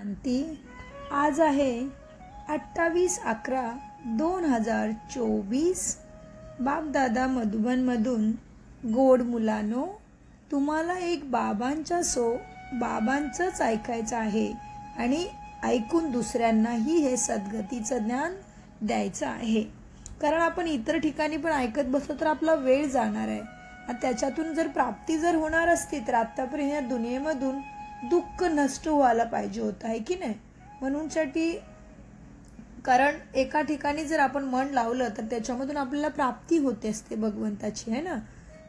शांती आज आहे 28/11/2024. बापदादा मधुबनमधून. गोड मुलांनो, तुम्हाला एक बाबांचंच ऐकायचं आहे आणि ऐकून दुसऱ्यांनाही हे सद्गतीचं ज्ञान द्यायचं आहे. कारण आपण इतर ठिकाणी पण ऐकत बसलो तर आपला वेळ जाणार आहे आणि त्याच्यातून जर प्राप्ती होणार असती तर आतापर्यंत या दुनियेमधून दुःख नष्ट व्हायला पाहिजे होतं, आहे की नाही? म्हणूनसाठी कारण एका ठिकाणी जर आपण मन लावलं तर त्याच्यामधून आपल्याला प्राप्ती होते असते भगवंताची, आहे ना.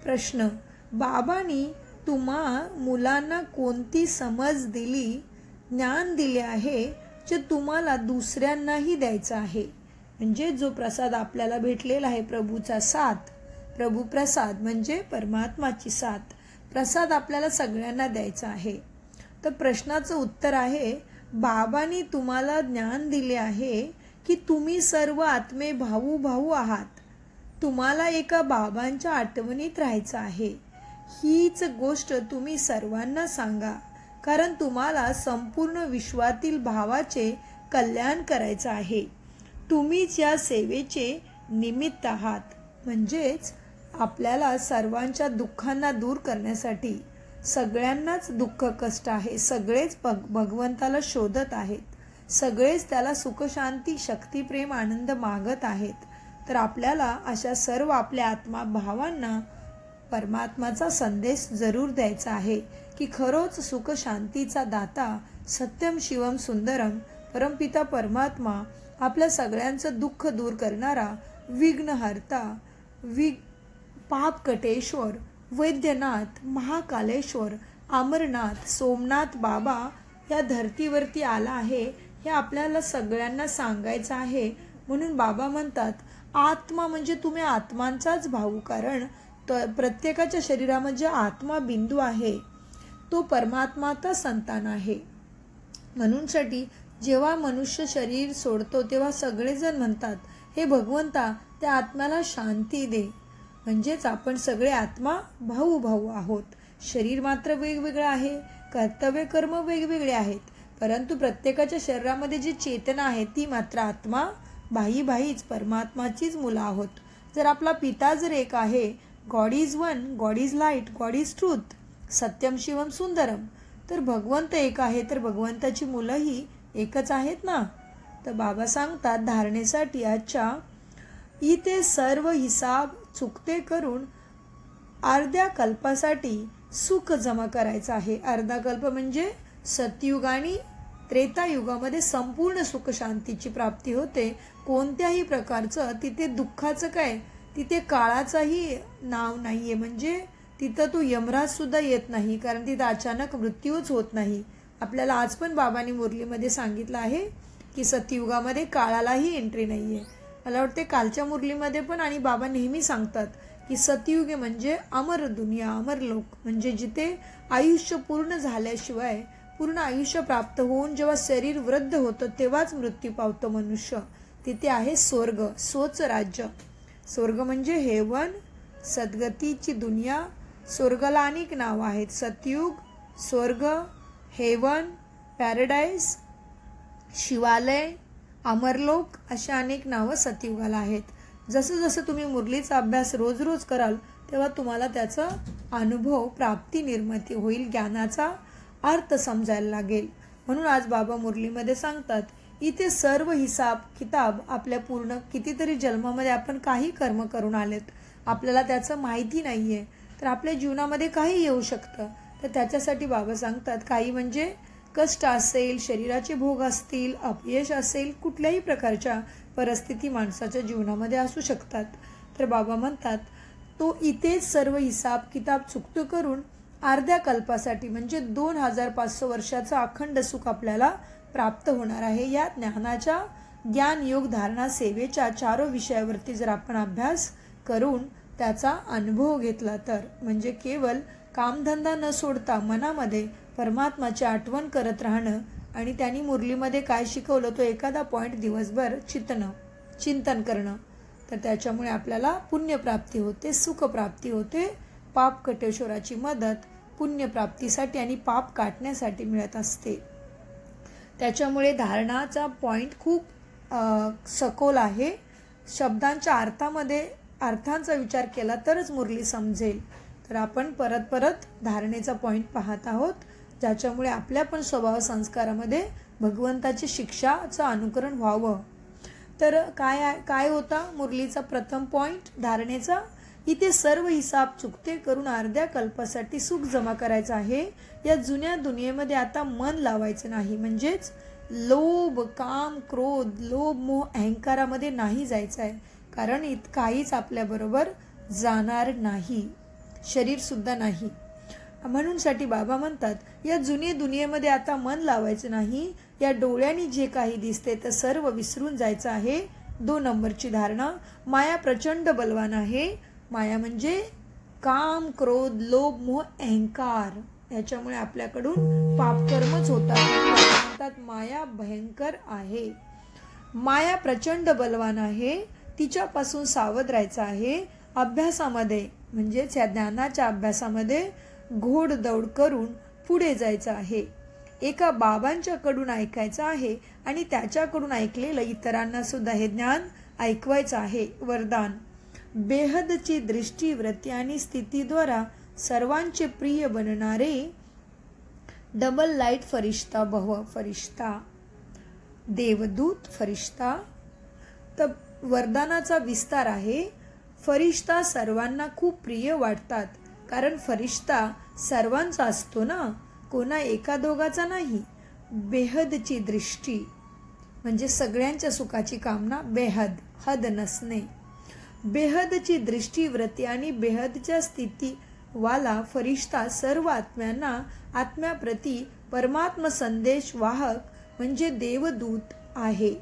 प्रश्न: बाबांनी तुम्हा मुलांना कोणती समज दिली, ज्ञान दिले आहे जे तुम्हाला दुसऱ्यांनाही द्यायचं आहे? म्हणजे जो प्रसाद आपल्याला भेटलेला आहे प्रभूचा साथ, प्रभू प्रसाद म्हणजे परमात्माची साथ, प्रसाद आपल्याला सगळ्यांना द्यायचा आहे. तर प्रश्नाचं उत्तर आहे, बाबांनी तुम्हाला ज्ञान दिले आहे की तुम्ही सर्व आत्मे भाऊ भाऊ आहात. तुम्हाला एका बाबांच्या आठवणीत राहायचं आहे. हीच गोष्ट तुम्ही सर्वांना सांगा, कारण तुम्हाला संपूर्ण विश्वातील भावाचे कल्याण करायचं आहे. तुम्हीच या सेवेचे निमित्त आहात. म्हणजेच आपल्याला सर्वांच्या दुःखांना दूर करण्यासाठी, सगळ्यांनाच दुःख कष्ट आहे, सगळेच भगवंताला शोधत आहेत, सगळेच त्याला सुख शांती शक्ती प्रेम आनंद मागत आहेत. तर आपल्याला अशा सर्व आपल्या आत्मा भावांना परमात्माचा संदेश जरूर द्यायचा आहे की खरोच सुख शांतीचा दाता सत्यम शिवम सुंदरम परमपिता परमात्मा, आपल्या सगळ्यांचं दुःख दूर करणारा, विघ्नहर्ता, पापकटेश्वर, वैद्यनाथ, महाकालेश्वर, अमरनाथ, सोमनाथ बाबा या धर्तीवरती आला आहे हे आपल्याला सगळ्यांना सांगायचं आहे. म्हणून बाबा म्हणतात, आत्मा म्हणजे तुम्ही आत्मांचाच भाऊ, कारण प्रत्येकाच्या शरीरामध्ये आत्मा बिंदू आहे तो परमात्माचा संतान आहे. म्हणूनसाठी जेव्हा मनुष्य शरीर सोडतो तेव्हा सगळेजण म्हणतात, हे भगवंता त्या आत्म्याला शांती दे. म्हणजेच आपण सगळे आत्मा भाऊ भाऊ आहोत. शरीर मात्र वेगवेगळं आहे, कर्तव्य कर्म वेगवेगळे आहेत, परंतु प्रत्येकाच्या शरीरामध्ये जी चेतना आहे ती मात्र आत्मा भाईच परमात्माचीच मुलं आहोत. जर आपला पिता जर एक आहे, God is one, God is light, God is truth, Satyam Shivam Sundaram, तर भगवंत एक आहे, तर भगवंताची मुलंही एकच आहेत ना. तर बाबा सांगतात धारणेसाठी आजच्या इथे सर्व हिसाब चुकते करून अर्ध्या कल्पासाठी सुख जमा करायचं आहे. अर्धा कल्प म्हणजे सतयुग आणि त्रेतायुगामध्ये संपूर्ण सुख शांतीची प्राप्ती होते. कोणत्याही प्रकारचं तिथे दुःखाचं काय, तिथे काळाचाही नाव नाहीये. म्हणजे तिथं तो यमराज सुद्धा येत नाही, कारण तिथं अचानक मृत्यूच होत नाही. आपल्याला आज पण बाबांनी मुरलीमध्ये सांगितलं आहे की सतयुगामध्ये काळालाही एंट्री नाहीये. मला वाटते कालच्या मुरलीमध्ये पण, आणि बाबा नेहमी सांगतात की सतयुग म्हणजे अमर दुनिया, अमर लोक, म्हणजे जिथे आयुष्य पूर्ण झाल्याशिवाय, पूर्ण आयुष्य प्राप्त होऊन जेव्हा शरीर वृद्ध होतं तेव्हाच मृत्यू पावतो मनुष्य, तिथे आहे स्वर्ग, स्वच राज्य. स्वर्ग म्हणजे हेवन, सद्गतीची दुनिया. स्वर्गाला अनेक नाव आहेत, सतयुग, स्वर्ग, हेवन, पॅराडाईज, शिवालय, अमरलोक, अशा अनेक नावं सतयुगाला आहेत. जसं जसं तुम्ही मुरलीचा अभ्यास रोज रोज कराल तेव्हा तुम्हाला त्याचा अनुभव, प्राप्ती निर्मिती होईल, ज्ञानाचा अर्थ समजायला लागेल. म्हणून आज बाबा मुरलीमध्ये सांगतात, इथे सर्व हिसाब किताब आपल्या पूर्ण कितीतरी जन्मामध्ये आपण काही कर्म करून आलेत, आपल्याला त्याचं माहिती नाहीये, तर आपल्या जीवनामध्ये काही येऊ शकतं. तर त्याच्यासाठी बाबा सांगतात, काही म्हणजे कष्ट असेल, शरीराचे भोग असतील, अपयश असेल, कुठल्याही प्रकारच्या परिस्थिती माणसाच्या जीवनामध्ये असू शकतात. तर बाबा म्हणतात, तो इथेच सर्व हिसाब किताब चुकतो करून अर्ध्या कल्पासाठी म्हणजे 2500 वर्षाचं अखंड सुख आपल्याला प्राप्त होणार आहे. या ज्ञानाच्या ज्ञान योग धारणा सेवेच्या 4 विषयावरती जर आपण अभ्यास करून त्याचा अनुभव घेतला तर, म्हणजे केवळ कामधंदा न सोडता मनामध्ये परमात्माची आठवण करत राहणं, आणि त्यांनी मुरलीमध्ये काय शिकवलं तो एखादा पॉइंट दिवसभर चिंतन करणं, तर त्याच्यामुळे आपल्याला पुण्यप्राप्ती होते, सुखप्राप्ती होते. पाप कटेश्वराची मदत पुण्यप्राप्तीसाठी आणि पाप काटण्यासाठी मिळत असते. त्याच्यामुळे धारणाचा पॉईंट खूप सखोल आहे. शब्दांच्या अर्थांचा विचार केला तरच मुरली समजेल. तर आपण परत धारणेचा पॉईंट पाहत आहोत, ज्याच्यामुळे आपल्या पण स्वभाव संस्कारामध्ये भगवंताची शिक्षाचं अनुकरण व्हावं. तर काय होता मुरलीचा प्रथम पॉईंट धारणेचा? इथे सर्व हिसाब चुकते करून अर्ध्या कल्पासाठी सुख जमा करायचं आहे. या जुन्या दुनियेमध्ये आता मन लावायचं नाही, म्हणजेच लोभ, काम, क्रोध, लोभ, मोह, अहंकारामध्ये नाही जायचं आहे. कारण काहीच आपल्याबरोबर जाणार नाही, शरीर सुद्धा नाही. म्हणूनसाठी बाबा म्हणतात, या जुन्या दुनियेमध्ये आता मन लावायचं नाही. या डोळ्यांनी जे काही दिसते ते सर्व विसरून जायचं आहे. 2 नंबरची धारणा, माया प्रचंड बलवान आहे. माया म्हणजे काम, क्रोध, लोभ, मोह, अहंकार. याच्यामुळे आपल्याकडून पापकर्मच होतात. म्हणतात माया भयंकर आहे. माया प्रचंड बलवान आहे. तिच्यापासून सावध राहायचं आहे. अभ्यासामध्ये म्हणजेच या ज्ञानाच्या अभ्यासामध्ये घोडदौड करून पुढे जायचं आहे. एका बाबांच्याकडून ऐकायचं आहे आणि त्याच्याकडून ऐकलेलं इतरांना सुद्धा हे ज्ञान ऐकवायचं आहे. वरदान, बेहदची दृष्टी, वृत्ती आणि स्थितीद्वारा सर्वांचे प्रिय बनणारे डबल लाईट फरिश्ता भव. फरिश्ता देवदूत, फरिश्ता. तर वरदानाचा विस्तार आहे. फरिश्ता सर्वांना खूप प्रिय वाटतात, कारण फरिश्ता सर्वांचा असतो ना, कोणा एका दोघाचा नाही. बेहदची दृष्टी म्हणजे सगळ्यांच्या सुखाची कामना, बेहद, हद नसणे. बेहदची दृष्टी, वृत्ती आणि बेहदच्या स्थिती वाला फरिश्ता सर्व आत्म्यांना आत्म्याप्रती परमात्म संदेश वाहक म्हणजे देवदूत आहे.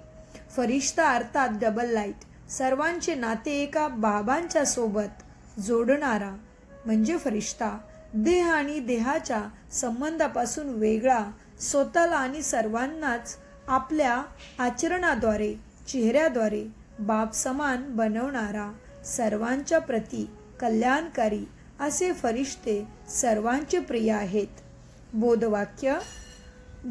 फरिश्ता अर्थात डबल लाईट, सर्वांचे नाते एका बाबांच्या सोबत जोडणारा म्हणजे फरिश्ता. देह आणि देहाच्या संबंधापासून वेगळा, स्वतःला आणि सर्वांनाच आपल्या आचरणाद्वारे, चेहऱ्याद्वारे बाप समान बनवणारा, सर्वांच्या प्रती कल्याणकारी असे फरिश्ते सर्वांचे प्रिय आहेत. बोधवाक्य,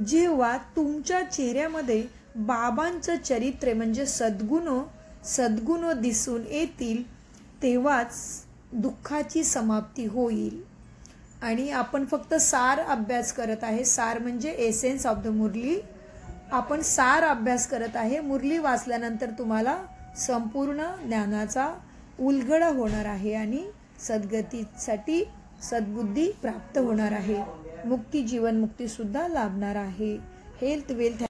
जेव्हा तुमच्या चेहऱ्यामध्ये बाबांचं चरित्र म्हणजे सद्गुण दिसून येतील, तेव्हाच दुःखाची समाप्ती होईल. आणि आपण फक्त सार अभ्यास करत आहे. सार म्हणजे एसेन्स ऑफ द मुरली. आपण सार अभ्यास करत आहे. मुरली वाचल्यानंतर तुम्हाला संपूर्ण ज्ञानाचा उलगडा होणार आहे आणि सद्गतीसाठी सद्बुद्धी प्राप्त होणार आहे. मुक्ती, जीवन मुक्ती सुद्धा लाभणार आहे. Health, wealth